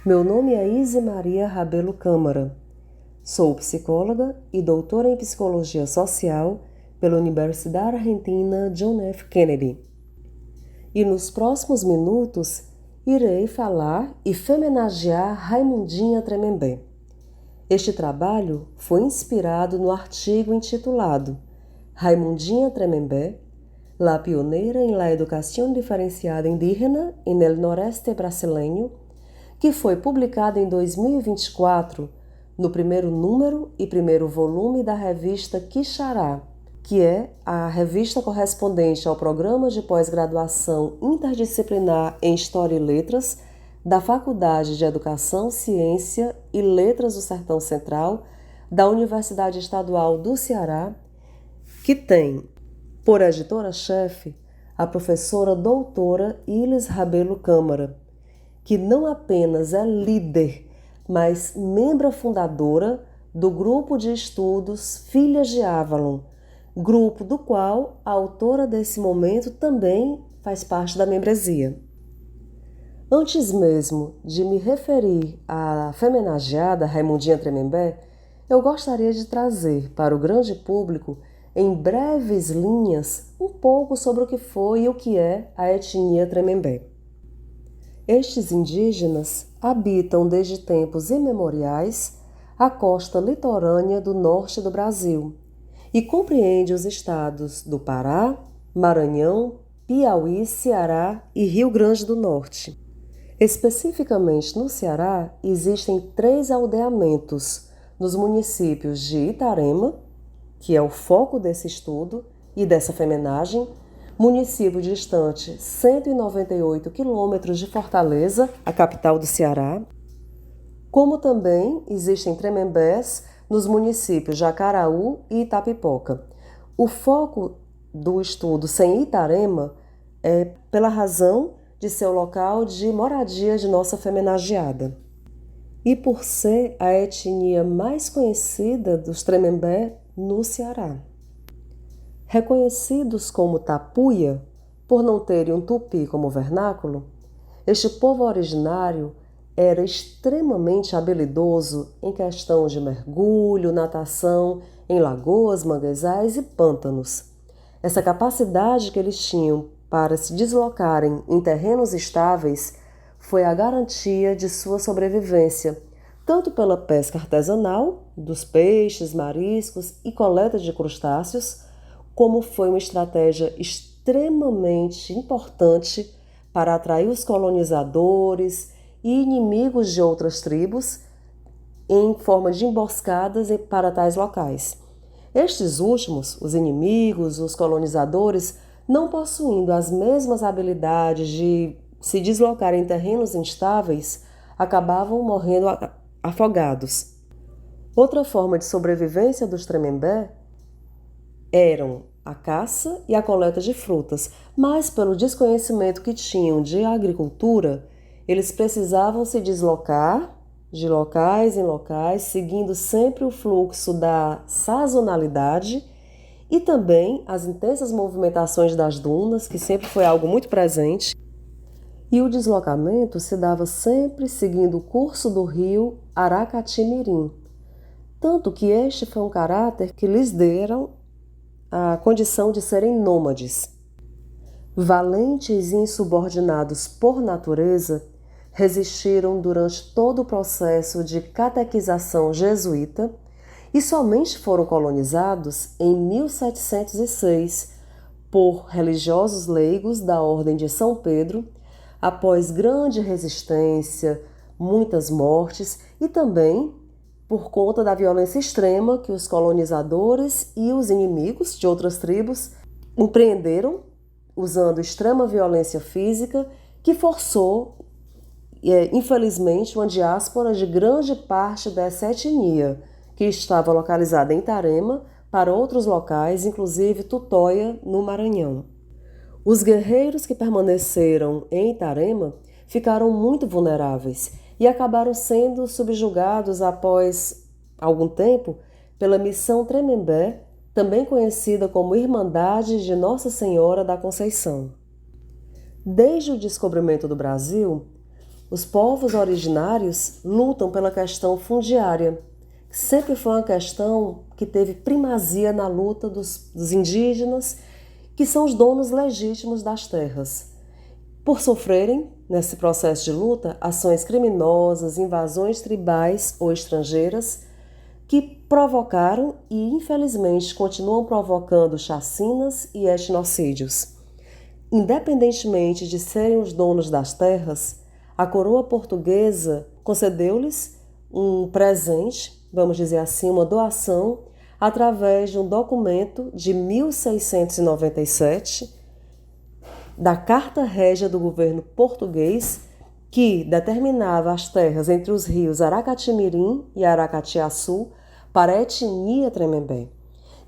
Meu nome é Izzy Maria Rabelo Câmara. Sou psicóloga e doutora em Psicologia Social pela Universidade Argentina John F. Kennedy. E nos próximos minutos irei falar e homenagear Raimundinha Tremembé. Este trabalho foi inspirado no artigo intitulado Raimundinha Tremembé, la pionera en la educación diferenciada indígena en el noreste brasileño, que foi publicado em 2024 no primeiro número e primeiro volume da revista Quixará, que é a revista correspondente ao programa de pós-graduação interdisciplinar em História e Letras da Faculdade de Educação, Ciência e Letras do Sertão Central da Universidade Estadual do Ceará, que tem por editora-chefe a professora doutora Ilis Rabelo Câmara, que não apenas é líder, mas membra fundadora do grupo de estudos Filhas de Avalon, grupo do qual a autora desse momento também faz parte da membresia. Antes mesmo de me referir à homenageada Raimundinha Tremembé, eu gostaria de trazer para o grande público, em breves linhas, um pouco sobre o que foi e o que é a etnia Tremembé. Estes indígenas habitam desde tempos imemoriais a costa litorânea do norte do Brasil e compreende os estados do Pará, Maranhão, Piauí, Ceará e Rio Grande do Norte. Especificamente no Ceará, existem 3 aldeamentos nos municípios de Itarema, que é o foco desse estudo e dessa homenagem, município distante 198 quilômetros de Fortaleza, a capital do Ceará, como também existem tremembés nos municípios de Acaraú e Itapipoca. O foco do estudo sem Itarema é pela razão de ser o local de moradia de nossa homenageada. E por ser a etnia mais conhecida dos tremembé no Ceará. Reconhecidos como tapuia, por não terem um tupi como vernáculo, este povo originário era extremamente habilidoso em questão de mergulho, natação em lagoas, manguezais e pântanos. Essa capacidade que eles tinham para se deslocarem em terrenos estáveis foi a garantia de sua sobrevivência, tanto pela pesca artesanal, dos peixes, mariscos e coleta de crustáceos, como foi uma estratégia extremamente importante para atrair os colonizadores e inimigos de outras tribos em forma de emboscadas para tais locais. Estes últimos, os inimigos, os colonizadores, não possuindo as mesmas habilidades de se deslocar em terrenos instáveis, acabavam morrendo afogados. Outra forma de sobrevivência dos tremembé eram a caça e a coleta de frutas, mas pelo desconhecimento que tinham de agricultura, eles precisavam se deslocar de locais em locais, seguindo sempre o fluxo da sazonalidade e também as intensas movimentações das dunas, que sempre foi algo muito presente. E o deslocamento se dava sempre seguindo o curso do rio Aracati-Mirim, tanto que este foi um caráter que lhes deram a condição de serem nômades. Valentes e insubordinados por natureza, resistiram durante todo o processo de catequização jesuíta e somente foram colonizados em 1706 por religiosos leigos da Ordem de São Pedro, após grande resistência, muitas mortes e também por conta da violência extrema que os colonizadores e os inimigos de outras tribos empreenderam, usando extrema violência física, que forçou, infelizmente, uma diáspora de grande parte dessa etnia, que estava localizada em Itarema, para outros locais, inclusive Tutóia, no Maranhão. Os guerreiros que permaneceram em Itarema ficaram muito vulneráveis e acabaram sendo subjugados após algum tempo pela Missão Tremembé, também conhecida como Irmandade de Nossa Senhora da Conceição. Desde o descobrimento do Brasil, os povos originários lutam pela questão fundiária, que sempre foi uma questão que teve primazia na luta dos indígenas, que são os donos legítimos das terras. Por sofrerem, nesse processo de luta, ações criminosas, invasões tribais ou estrangeiras, que provocaram e, infelizmente, continuam provocando chacinas e etnocídios. Independentemente de serem os donos das terras, a coroa portuguesa concedeu-lhes um presente, vamos dizer assim, uma doação, através de um documento de 1697, da Carta Régia do governo português, que determinava as terras entre os rios Aracatimirim e Aracatiaçu para a etnia Tremembé.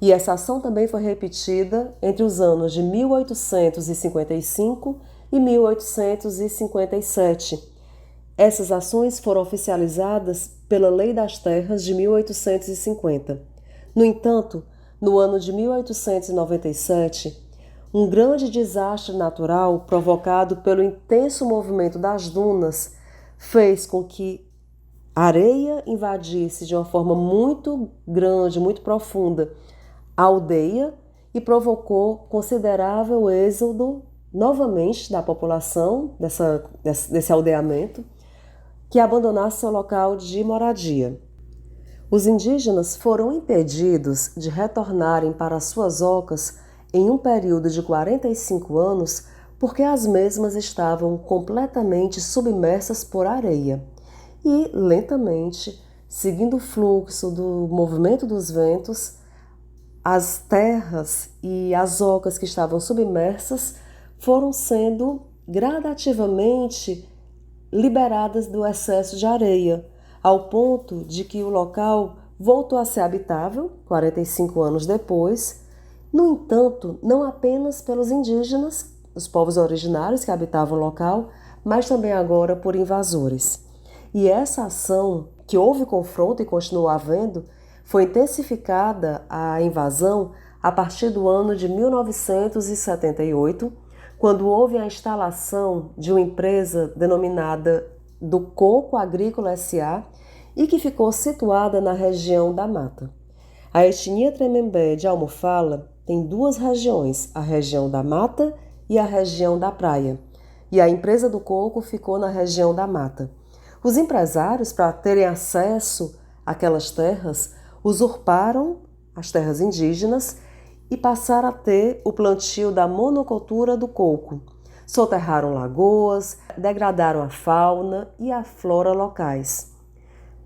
E essa ação também foi repetida entre os anos de 1855 e 1857. Essas ações foram oficializadas pela Lei das Terras de 1850. No entanto, no ano de 1897, um grande desastre natural provocado pelo intenso movimento das dunas fez com que a areia invadisse de uma forma muito grande, muito profunda, a aldeia e provocou considerável êxodo novamente da população desse aldeamento, que abandonasse seu local de moradia. Os indígenas foram impedidos de retornarem para suas ocas em um período de 45 anos porque as mesmas estavam completamente submersas por areia. E, lentamente, seguindo o fluxo do movimento dos ventos, as terras e as ocas que estavam submersas foram sendo gradativamente liberadas do excesso de areia, ao ponto de que o local voltou a ser habitável 45 anos depois. No entanto, não apenas pelos indígenas, os povos originários que habitavam o local, mas também agora por invasores. E essa ação, que houve confronto e continuou havendo, foi intensificada a invasão a partir do ano de 1978, quando houve a instalação de uma empresa denominada do Coco Agrícola S.A. e que ficou situada na região da Mata. A etnia Tremembé de Almofala tem duas regiões, a região da Mata e a região da Praia, e a empresa do coco ficou na região da Mata. Os empresários, para terem acesso àquelas terras, usurparam as terras indígenas e passaram a ter o plantio da monocultura do coco. Soterraram lagoas, degradaram a fauna e a flora locais.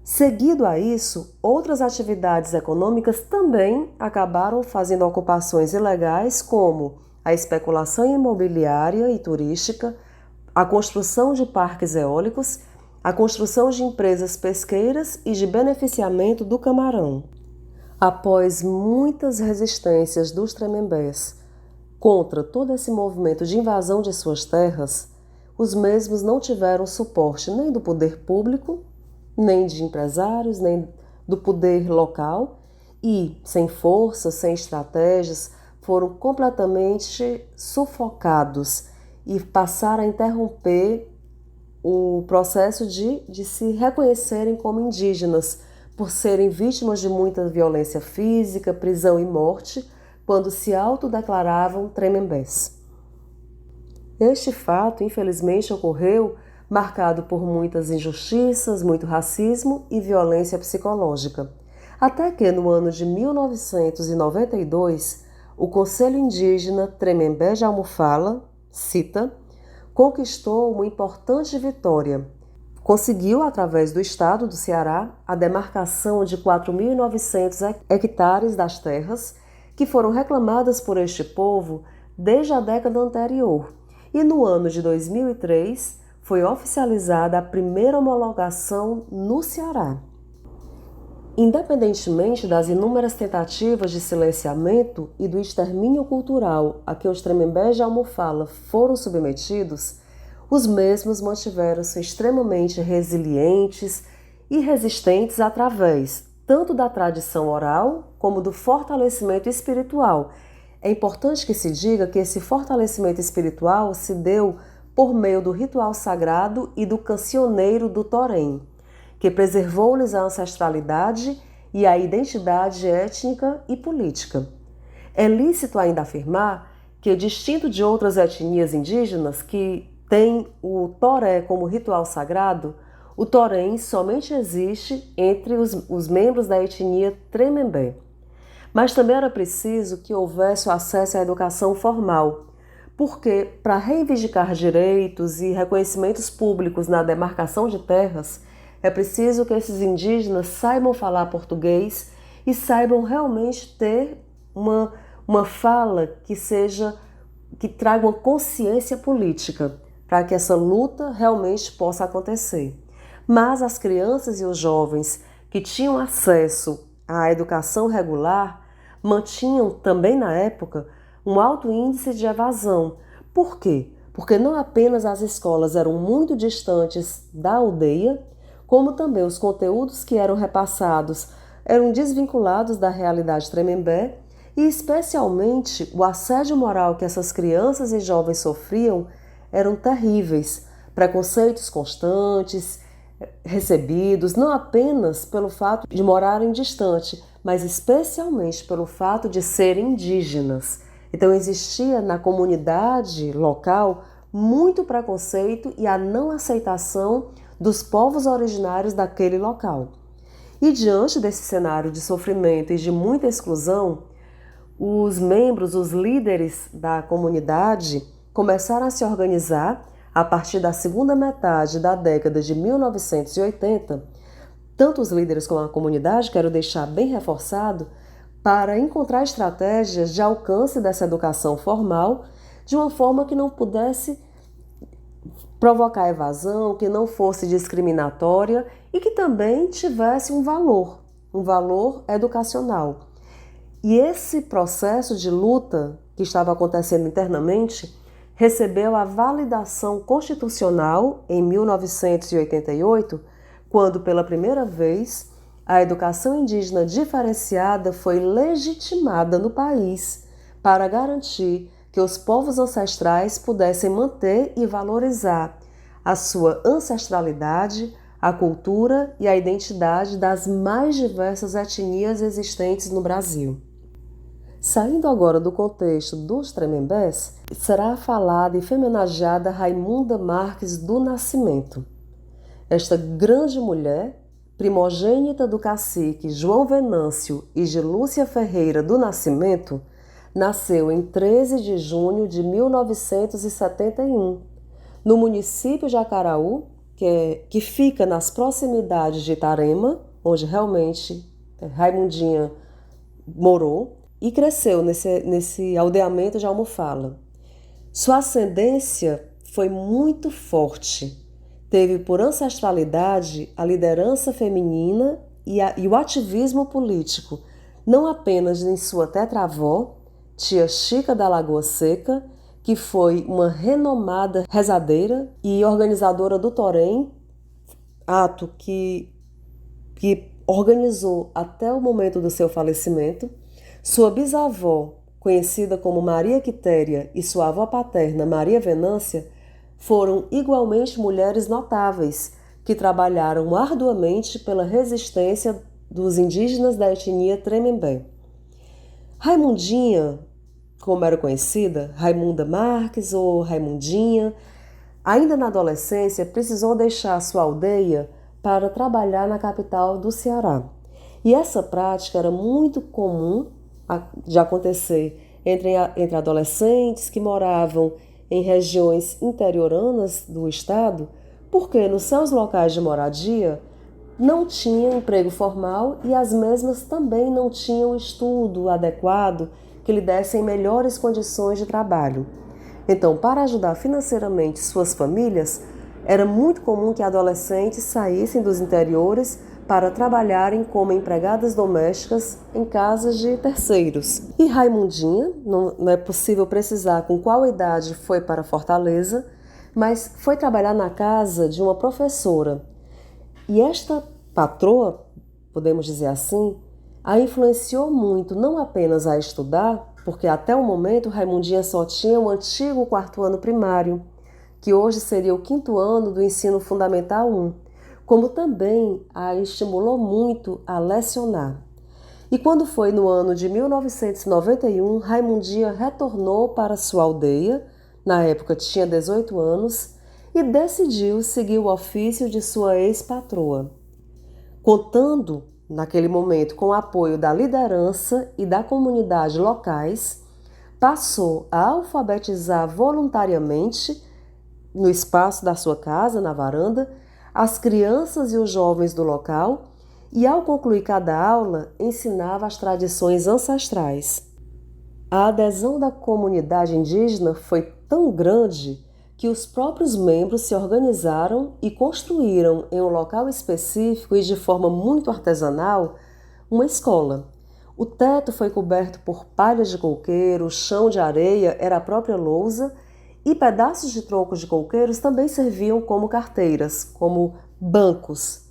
Seguido a isso, outras atividades econômicas também acabaram fazendo ocupações ilegais, como a especulação imobiliária e turística, a construção de parques eólicos, a construção de empresas pesqueiras e de beneficiamento do camarão. Após muitas resistências dos Tremembés contra todo esse movimento de invasão de suas terras, os mesmos não tiveram suporte nem do poder público, nem de empresários, nem do poder local e, sem força, sem estratégias, foram completamente sufocados e passaram a interromper o processo de se reconhecerem como indígenas, por serem vítimas de muita violência física, prisão e morte, quando se autodeclaravam Tremembés. Este fato, infelizmente, ocorreu marcado por muitas injustiças, muito racismo e violência psicológica. Até que, no ano de 1992, o Conselho Indígena Tremembé de Almofala, CITA, conquistou uma importante vitória. Conseguiu, através do estado do Ceará, a demarcação de 4.900 hectares das terras que foram reclamadas por este povo desde a década anterior. E no ano de 2003 foi oficializada a primeira homologação no Ceará. Independentemente das inúmeras tentativas de silenciamento e do extermínio cultural a que os Tremembés de Almofala foram submetidos, os mesmos mantiveram-se extremamente resilientes e resistentes através tanto da tradição oral como do fortalecimento espiritual. É importante que se diga que esse fortalecimento espiritual se deu por meio do ritual sagrado e do cancioneiro do Torém, que preservou-lhes a ancestralidade e a identidade étnica e política. É lícito ainda afirmar que, distinto de outras etnias indígenas que têm o toré como ritual sagrado, o Torém somente existe entre os membros da etnia Tremembé. Mas também era preciso que houvesse o acesso à educação formal, porque, para reivindicar direitos e reconhecimentos públicos na demarcação de terras, é preciso que esses indígenas saibam falar português e saibam realmente ter uma fala que traga uma consciência política, para que essa luta realmente possa acontecer. Mas as crianças e os jovens que tinham acesso à educação regular mantinham também na época um alto índice de evasão. Por quê? Porque não apenas as escolas eram muito distantes da aldeia, como também os conteúdos que eram repassados eram desvinculados da realidade Tremembé e, especialmente, o assédio moral que essas crianças e jovens sofriam eram terríveis, preconceitos constantes, recebidos não apenas pelo fato de morarem distante, mas especialmente pelo fato de serem indígenas. Então existia na comunidade local muito preconceito e a não aceitação dos povos originários daquele local. E diante desse cenário de sofrimento e de muita exclusão, os membros, os líderes da comunidade começaram a se organizar a partir da segunda metade da década de 1980, tanto os líderes como a comunidade, quero deixar bem reforçado, para encontrar estratégias de alcance dessa educação formal de uma forma que não pudesse provocar evasão, que não fosse discriminatória e que também tivesse um valor educacional. E esse processo de luta que estava acontecendo internamente recebeu a validação constitucional em 1988, quando pela primeira vez a educação indígena diferenciada foi legitimada no país para garantir que os povos ancestrais pudessem manter e valorizar a sua ancestralidade, a cultura e a identidade das mais diversas etnias existentes no Brasil. Saindo agora do contexto dos Tremembés, será falada e homenageada Raimunda Marques do Nascimento. Esta grande mulher, primogênita do cacique João Venâncio e de Lúcia Ferreira do Nascimento, nasceu em 13 de junho de 1971, no município de Acaraú, que fica nas proximidades de Itarema, onde realmente Raimundinha morou, e cresceu nesse aldeamento de Almofala. Sua ascendência foi muito forte. Teve por ancestralidade a liderança feminina e o ativismo político, não apenas em sua tetravó, tia Chica da Lagoa Seca, que foi uma renomada rezadeira e organizadora do Torém, ato que organizou até o momento do seu falecimento. Sua bisavó, conhecida como Maria Quitéria, e sua avó paterna, Maria Venância, foram igualmente mulheres notáveis que trabalharam arduamente pela resistência dos indígenas da etnia Tremembé. Raimundinha como era conhecida, Raimunda Marques ou Raimundinha, ainda na adolescência precisou deixar sua aldeia para trabalhar na capital do Ceará. E essa prática era muito comum de acontecer entre adolescentes que moravam em regiões interioranas do estado, porque nos seus locais de moradia não tinha emprego formal e as mesmas também não tinham estudo adequado que lhe dessem melhores condições de trabalho. Então, para ajudar financeiramente suas famílias, era muito comum que adolescentes saíssem dos interiores para trabalharem como empregadas domésticas em casas de terceiros. E Raimundinha, não é possível precisar com qual idade foi para Fortaleza, mas foi trabalhar na casa de uma professora. E esta patroa, podemos dizer assim, a influenciou muito não apenas a estudar, porque até o momento Raimundinha só tinha o antigo 4º ano primário, que hoje seria o 5º ano do ensino fundamental 1, como também a estimulou muito a lecionar. E quando foi no ano de 1991, Raimundinha retornou para sua aldeia, na época tinha 18 anos, e decidiu seguir o ofício de sua ex-patroa. Contando, naquele momento, com o apoio da liderança e da comunidade locais, passou a alfabetizar voluntariamente, no espaço da sua casa, na varanda, as crianças e os jovens do local e, ao concluir cada aula, ensinava as tradições ancestrais. A adesão da comunidade indígena foi tão grande que os próprios membros se organizaram e construíram em um local específico e de forma muito artesanal uma escola. O teto foi coberto por palhas de coqueiro, o chão de areia era a própria lousa e pedaços de troncos de coqueiros também serviam como carteiras, como bancos.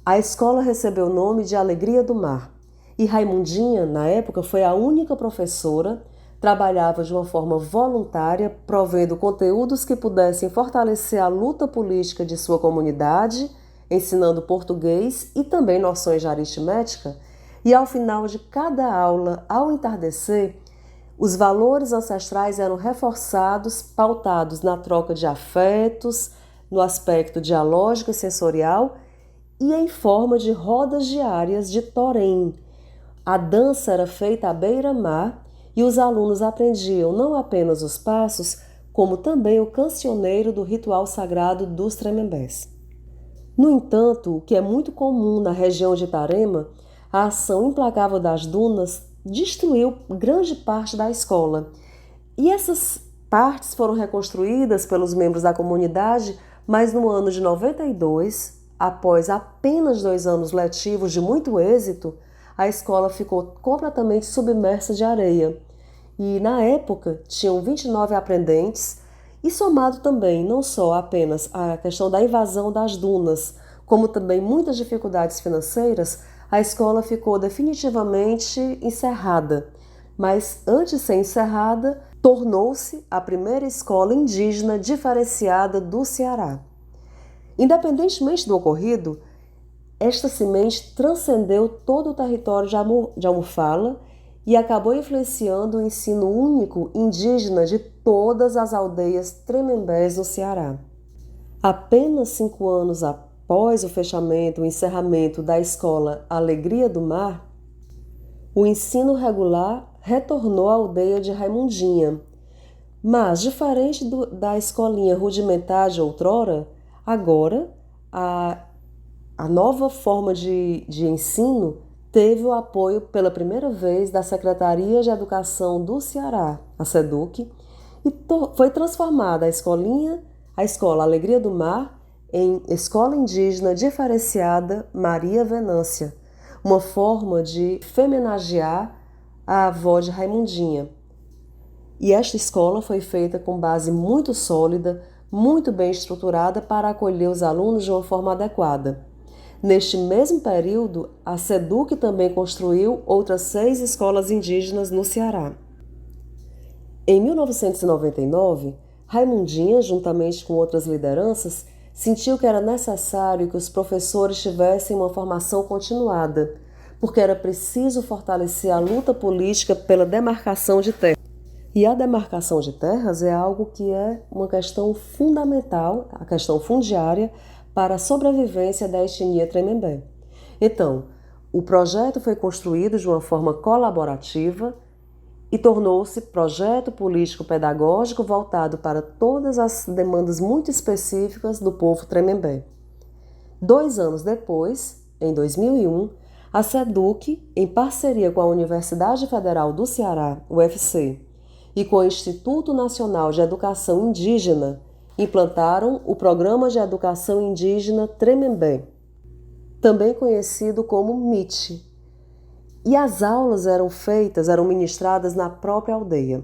A escola recebeu o nome de Alegria do Mar e Raimundinha, na época, foi a única professora, trabalhava de uma forma voluntária, provendo conteúdos que pudessem fortalecer a luta política de sua comunidade, ensinando português e também noções de aritmética, e ao final de cada aula, ao entardecer, os valores ancestrais eram reforçados, pautados na troca de afetos, no aspecto dialógico e sensorial e em forma de rodas diárias de torém. A dança era feita à beira-mar e os alunos aprendiam não apenas os passos, como também o cancioneiro do ritual sagrado dos Tremembés. No entanto, o que é muito comum na região de Itarema, a ação implacável das dunas destruiu grande parte da escola. E essas partes foram reconstruídas pelos membros da comunidade, mas no ano de 92, após apenas 2 anos letivos de muito êxito, a escola ficou completamente submersa de areia. E na época tinham 29 aprendentes e somado também não só apenas a questão da invasão das dunas, como também muitas dificuldades financeiras, a escola ficou definitivamente encerrada. Mas antes de ser encerrada, tornou-se a primeira escola indígena diferenciada do Ceará. Independentemente do ocorrido, esta semente transcendeu todo o território de Almofala e acabou influenciando o ensino único indígena de todas as aldeias tremembés no Ceará. Apenas 5 anos após o encerramento da escola Alegria do Mar, o ensino regular retornou à aldeia de Raimundinha. Mas, diferente da escolinha rudimentar de outrora, agora a nova forma de ensino teve o apoio pela primeira vez da Secretaria de Educação do Ceará, a SEDUC, e foi transformada a escola Alegria do Mar, em Escola Indígena Diferenciada Maria Venância, uma forma de homenagear a avó de Raimundinha. E esta escola foi feita com base muito sólida, muito bem estruturada para acolher os alunos de uma forma adequada. Neste mesmo período, a SEDUC também construiu outras 6 escolas indígenas no Ceará. Em 1999, Raimundinha, juntamente com outras lideranças, sentiu que era necessário que os professores tivessem uma formação continuada, porque era preciso fortalecer a luta política pela demarcação de terras. E a demarcação de terras é algo que é uma questão fundamental, a questão fundiária, para a sobrevivência da etnia Tremembé. Então, o projeto foi construído de uma forma colaborativa e tornou-se projeto político-pedagógico voltado para todas as demandas muito específicas do povo Tremembé. 2 anos depois, em 2001, a SEDUC, em parceria com a Universidade Federal do Ceará, UFC, e com o Instituto Nacional de Educação Indígena, implantaram o Programa de Educação Indígena Tremembé, também conhecido como MIT. E as aulas eram ministradas na própria aldeia.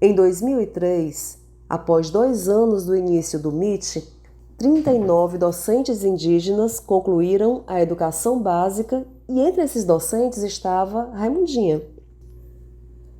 Em 2003, após 2 anos do início do MIT, 39 docentes indígenas concluíram a educação básica e entre esses docentes estava Raimundinha.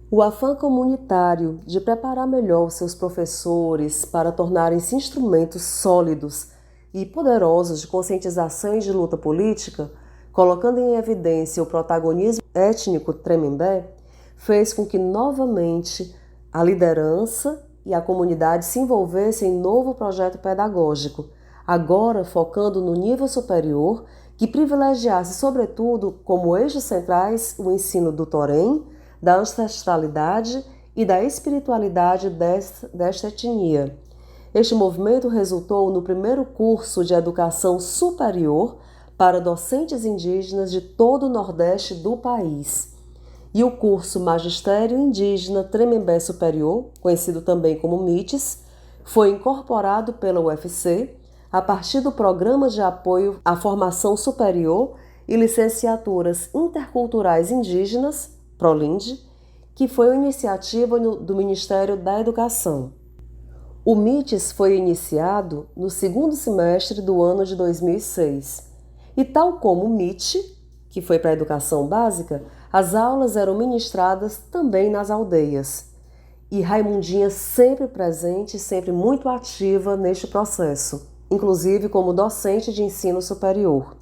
O afã comunitário de preparar melhor os seus professores para tornarem-se instrumentos sólidos e poderosos de conscientização e de luta política, colocando em evidência o protagonismo étnico Tremembé, fez com que novamente a liderança e a comunidade se envolvessem em novo projeto pedagógico, agora focando no nível superior, que privilegiasse, sobretudo, como eixos centrais, o ensino do Torém, da ancestralidade e da espiritualidade desta etnia. Este movimento resultou no primeiro curso de educação superior para docentes indígenas de todo o Nordeste do país. E o curso Magistério Indígena Tremembé Superior, conhecido também como MITES, foi incorporado pela UFC a partir do Programa de Apoio à Formação Superior e Licenciaturas Interculturais Indígenas, PROLIND, que foi uma iniciativa do Ministério da Educação. O MITES foi iniciado no 2º semestre do ano de 2006. E tal como o MIT, que foi para a educação básica, as aulas eram ministradas também nas aldeias. E Raimundinha sempre presente, sempre muito ativa neste processo, inclusive como docente de ensino superior.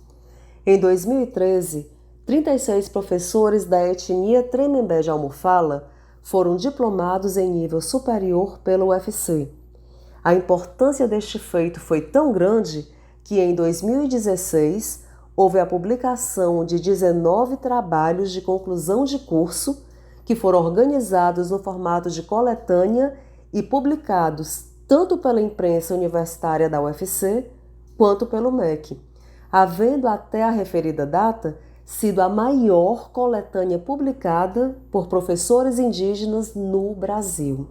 Em 2013, 36 professores da etnia Tremembé de Almofala foram diplomados em nível superior pela UFC. A importância deste feito foi tão grande que em 2016 houve a publicação de 19 trabalhos de conclusão de curso que foram organizados no formato de coletânea e publicados tanto pela imprensa universitária da UFC quanto pelo MEC, havendo até a referida data sido a maior coletânea publicada por professores indígenas no Brasil.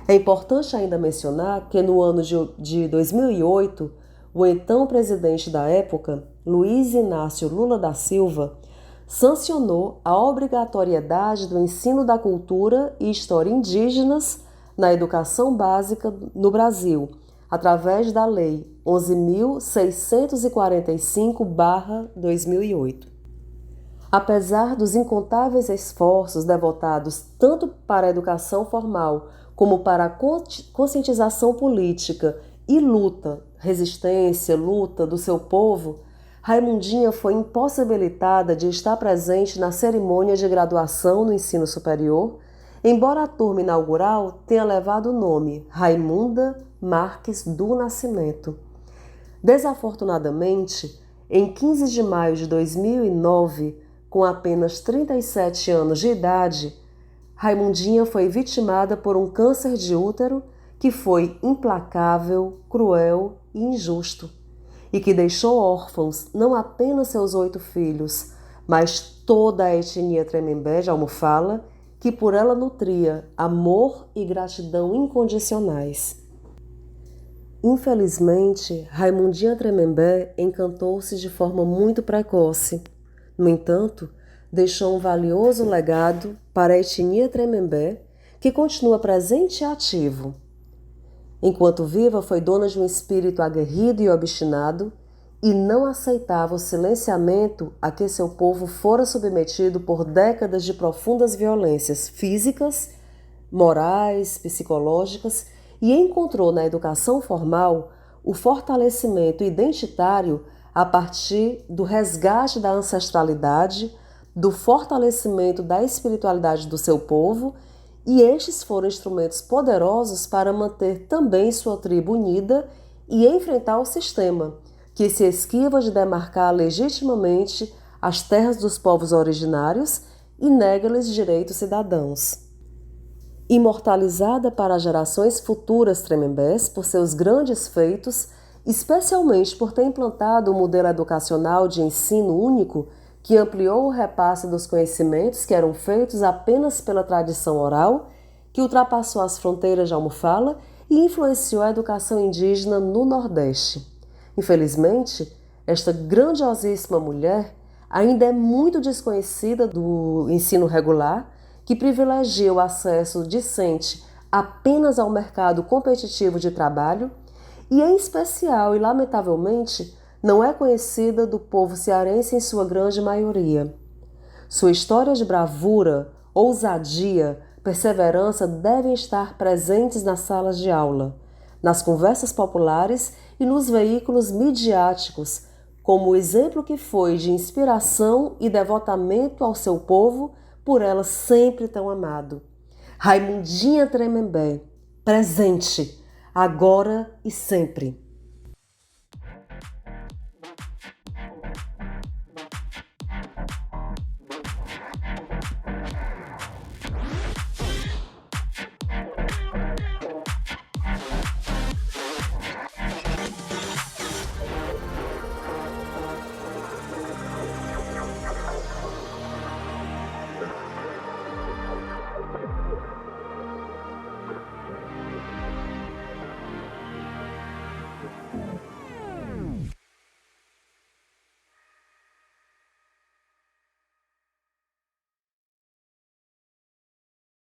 É importante ainda mencionar que no ano de 2008, o então presidente da época, Luiz Inácio Lula da Silva, sancionou a obrigatoriedade do ensino da cultura e história indígenas na educação básica no Brasil, através da Lei 11.645/2008. Apesar dos incontáveis esforços devotados tanto para a educação formal como para a conscientização política e resistência, luta do seu povo, Raimundinha foi impossibilitada de estar presente na cerimônia de graduação no ensino superior, embora a turma inaugural tenha levado o nome Raimunda Marques do Nascimento. Desafortunadamente, em 15 de maio de 2009, com apenas 37 anos de idade, Raimundinha foi vitimada por um câncer de útero que foi implacável, cruel e injusto, e que deixou órfãos não apenas seus 8 filhos, mas toda a etnia Tremembé de Almofala, que por ela nutria amor e gratidão incondicionais. Infelizmente, Raimundinha Tremembé encantou-se de forma muito precoce. No entanto, deixou um valioso legado para a etnia Tremembé, que continua presente e ativo. Enquanto viva, foi dona de um espírito aguerrido e obstinado e não aceitava o silenciamento a que seu povo fora submetido por décadas de profundas violências físicas, morais, psicológicas e encontrou na educação formal o fortalecimento identitário a partir do resgate da ancestralidade, do fortalecimento da espiritualidade do seu povo e estes foram instrumentos poderosos para manter também sua tribo unida e enfrentar o sistema, que se esquiva de demarcar legitimamente as terras dos povos originários e nega-lhes direitos cidadãos. Imortalizada para gerações futuras Tremembés por seus grandes feitos, especialmente por ter implantado um modelo educacional de ensino único que ampliou o repasse dos conhecimentos que eram feitos apenas pela tradição oral, que ultrapassou as fronteiras de Almofala e influenciou a educação indígena no Nordeste. Infelizmente, esta grandiosíssima mulher ainda é muito desconhecida do ensino regular, que privilegia o acesso decente apenas ao mercado competitivo de trabalho e, em especial e lamentavelmente, não é conhecida do povo cearense em sua grande maioria. Sua história de bravura, ousadia, perseverança devem estar presentes nas salas de aula, nas conversas populares e nos veículos midiáticos, como o exemplo que foi de inspiração e devotamento ao seu povo, por ela sempre tão amado. Raimundinha Tremembé, presente, agora e sempre.